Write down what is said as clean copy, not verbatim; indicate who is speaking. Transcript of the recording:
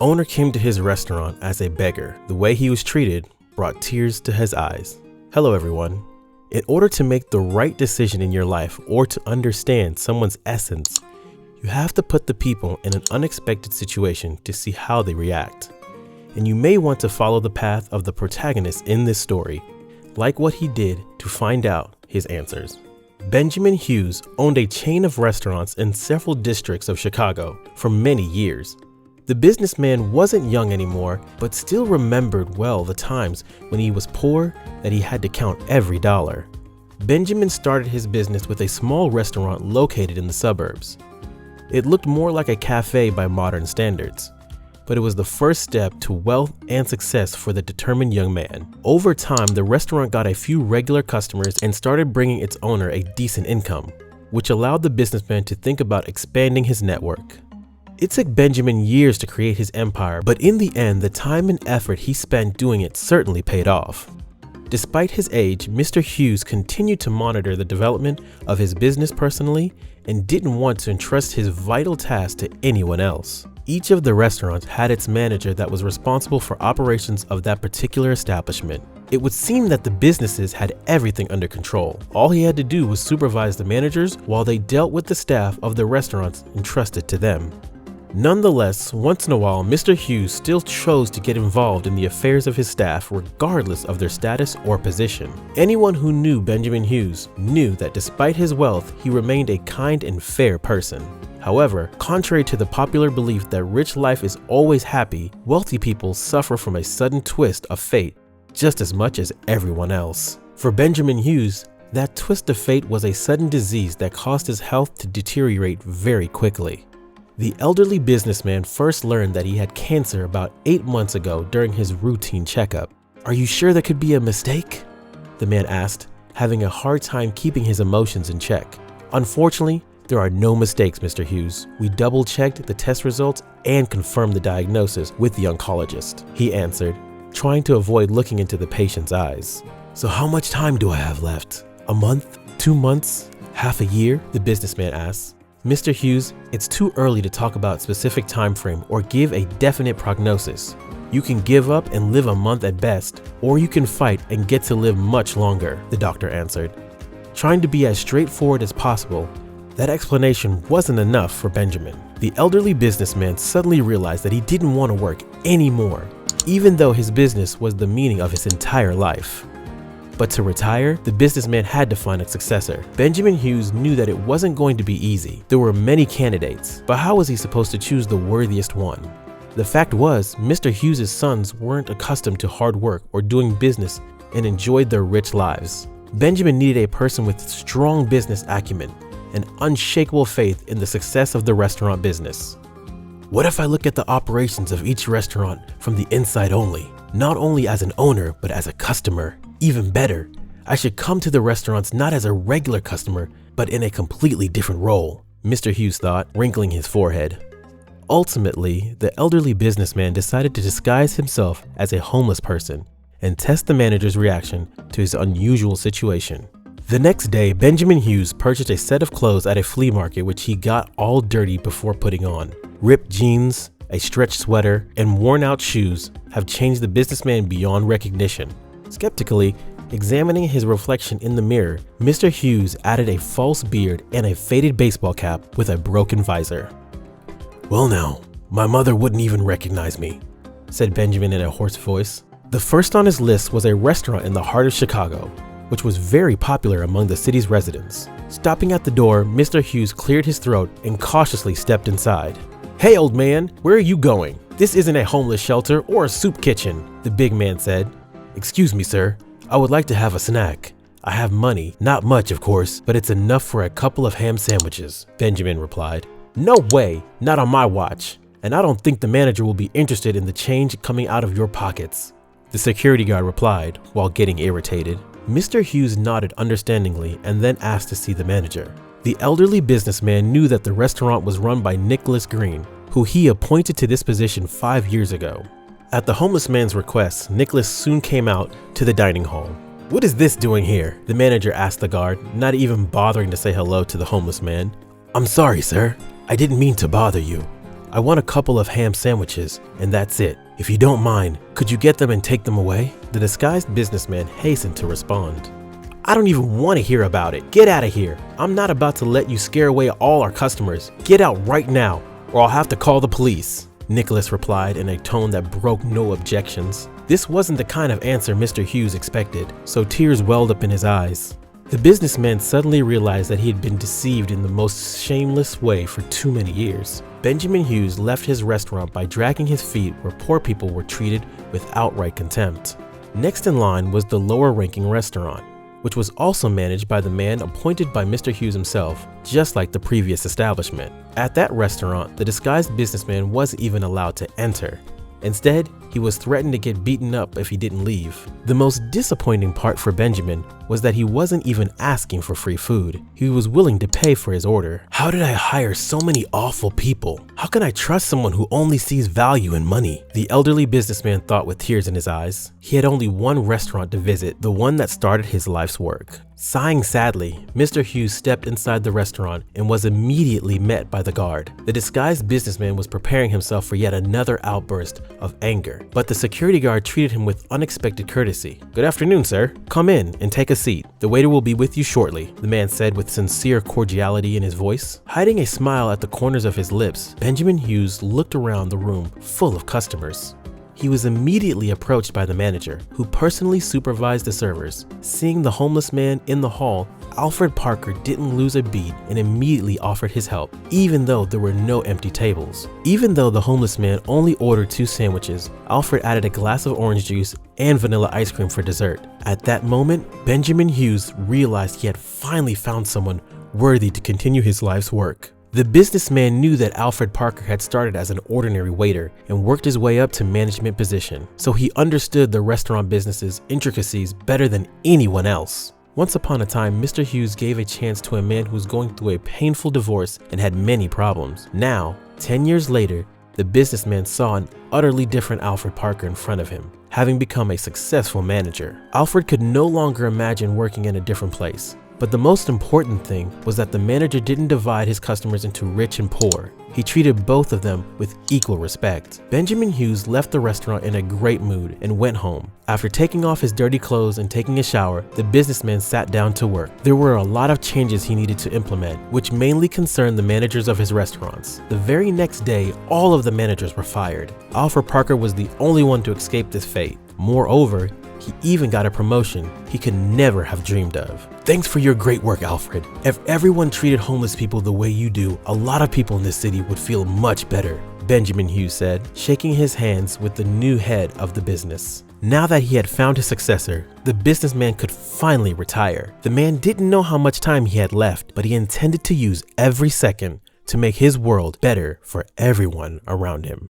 Speaker 1: owner came to his restaurant as a beggar. The way he was treated brought tears to his eyes. Hello everyone. In order to make the right decision in your life or to understand someone's essence, you have to put the people in an unexpected situation to see how they react. And you may want to follow the path of the protagonist in this story, like what he did, to find out his answers. Benjamin Hughes owned a chain of restaurants in several districts of Chicago for many years. The businessman wasn't young anymore, but still remembered well the times when he was poor that he had to count every dollar. Benjamin started his business with a small restaurant located in the suburbs. It looked more like a cafe by modern standards, but it was the first step to wealth and success for the determined young man. Over time, the restaurant got a few regular customers and started bringing its owner a decent income, which allowed the businessman to think about expanding his network. It took Benjamin years to create his empire, but in the end, the time and effort he spent doing it certainly paid off. Despite his age, Mr. Hughes continued to monitor the development of his business personally and didn't want to entrust his vital task to anyone else. Each of the restaurants had its manager that was responsible for operations of that particular establishment. It would seem that the businesses had everything under control. All he had to do was supervise the managers while they dealt with the staff of the restaurants entrusted to them. Nonetheless, once in a while, Mr. Hughes still chose to get involved in the affairs of his staff regardless of their status or position. Anyone who knew Benjamin Hughes knew that despite his wealth, he remained a kind and fair person. However, contrary to the popular belief that rich life is always happy, wealthy people suffer from a sudden twist of fate just as much as everyone else. For Benjamin Hughes, that twist of fate was a sudden disease that caused his health to deteriorate very quickly. The elderly businessman first learned that he had cancer about 8 months ago during his routine checkup. "Are you sure that could be a mistake?" the man asked, having a hard time keeping his emotions in check. "Unfortunately, there are no mistakes, Mr. Hughes. We double-checked the test results and confirmed the diagnosis with the oncologist," he answered, trying to avoid looking into the patient's eyes. "So how much time do I have left? A month? 2 months? Half a year?" the businessman asked. "Mr. Hughes, it's too early to talk about specific time frame or give a definite prognosis. You can give up and live a month at best, or you can fight and get to live much longer," the doctor answered. Trying to be as straightforward as possible, that explanation wasn't enough for Benjamin. The elderly businessman suddenly realized that he didn't want to work anymore, even though his business was the meaning of his entire life. But to retire, the businessman had to find a successor. Benjamin Hughes knew that it wasn't going to be easy. There were many candidates, but how was he supposed to choose the worthiest one? The fact was, Mr. Hughes' sons weren't accustomed to hard work or doing business and enjoyed their rich lives. Benjamin needed a person with strong business acumen and unshakable faith in the success of the restaurant business. "What if I look at the operations of each restaurant from the inside only? Not only as an owner, but as a customer. Even better, I should come to the restaurants not as a regular customer, but in a completely different role," Mr. Hughes thought, wrinkling his forehead. Ultimately, the elderly businessman decided to disguise himself as a homeless person and test the manager's reaction to his unusual situation. The next day, Benjamin Hughes purchased a set of clothes at a flea market which he got all dirty before putting on. Ripped jeans, a stretched sweater, and worn-out shoes have changed the businessman beyond recognition. Skeptically examining his reflection in the mirror, Mr. Hughes added a false beard and a faded baseball cap with a broken visor. "Well now, my mother wouldn't even recognize me," said Benjamin in a hoarse voice. The first on his list was a restaurant in the heart of Chicago, which was very popular among the city's residents. Stopping at the door, Mr. Hughes cleared his throat and cautiously stepped inside. "Hey old man, where are you going? This isn't a homeless shelter or a soup kitchen," the big man said. "Excuse me, sir. I would like to have a snack. I have money, not much of course, but it's enough for a couple of ham sandwiches," Benjamin replied. "No way, not on my watch. And I don't think the manager will be interested in the change coming out of your pockets," the security guard replied while getting irritated. Mr. Hughes nodded understandingly and then asked to see the manager. The elderly businessman knew that the restaurant was run by Nicholas Green, who he appointed to this position 5 years ago. At the homeless man's request, Nicholas soon came out to the dining hall. "What is this doing here?" the manager asked the guard, not even bothering to say hello to the homeless man. "I'm sorry, sir. I didn't mean to bother you. I want a couple of ham sandwiches, and that's it. If you don't mind, could you get them and take them away?" The disguised businessman hastened to respond. "I don't even want to hear about it. Get out of here. I'm not about to let you scare away all our customers. Get out right now, or I'll have to call the police," Nicholas replied in a tone that broke no objections. This wasn't the kind of answer Mr. Hughes expected, so tears welled up in his eyes. The businessman suddenly realized that he had been deceived in the most shameless way for too many years. Benjamin Hughes left his restaurant by dragging his feet where poor people were treated with outright contempt. Next in line was the lower-ranking restaurant, which was also managed by the man appointed by Mr. Hughes himself, just like the previous establishment. At that restaurant, the disguised businessman wasn't even allowed to enter. Instead, he was threatened to get beaten up if he didn't leave. The most disappointing part for Benjamin was that he wasn't even asking for free food. He was willing to pay for his order. "How did I hire so many awful people? How can I trust someone who only sees value in money?" The elderly businessman thought with tears in his eyes. He had only one restaurant to visit, the one that started his life's work. Sighing sadly, Mr. Hughes stepped inside the restaurant and was immediately met by the guard. The disguised businessman was preparing himself for yet another outburst of anger, but the security guard treated him with unexpected courtesy. "Good afternoon, sir. Come in and take a seat. The waiter will be with you shortly," the man said with sincere cordiality in his voice. Hiding a smile at the corners of his lips, Benjamin Hughes looked around the room full of customers. He was immediately approached by the manager, who personally supervised the servers. Seeing the homeless man in the hall, Alfred Parker didn't lose a beat and immediately offered his help, even though there were no empty tables. Even though the homeless man only ordered 2 sandwiches, Alfred added a glass of orange juice and vanilla ice cream for dessert. At that moment, Benjamin Hughes realized he had finally found someone worthy to continue his life's work. The businessman knew that Alfred Parker had started as an ordinary waiter and worked his way up to management position, so he understood the restaurant business's intricacies better than anyone else. Once upon a time, Mr. Hughes gave a chance to a man who was going through a painful divorce and had many problems. Now, 10 years later, the businessman saw an utterly different Alfred Parker in front of him, having become a successful manager. Alfred could no longer imagine working in a different place. But the most important thing was that the manager didn't divide his customers into rich and poor. He treated both of them with equal respect. Benjamin Hughes left the restaurant in a great mood and went home. After taking off his dirty clothes and taking a shower, the businessman sat down to work. There were a lot of changes he needed to implement, which mainly concerned the managers of his restaurants. The very next day, all of the managers were fired. Alfred Parker was the only one to escape this fate. Moreover, he even got a promotion he could never have dreamed of. "Thanks for your great work, Alfred. If everyone treated homeless people the way you do, a lot of people in this city would feel much better," Benjamin Hughes said, shaking his hands with the new head of the business. Now that he had found his successor, the businessman could finally retire. The man didn't know how much time he had left, but he intended to use every second to make his world better for everyone around him.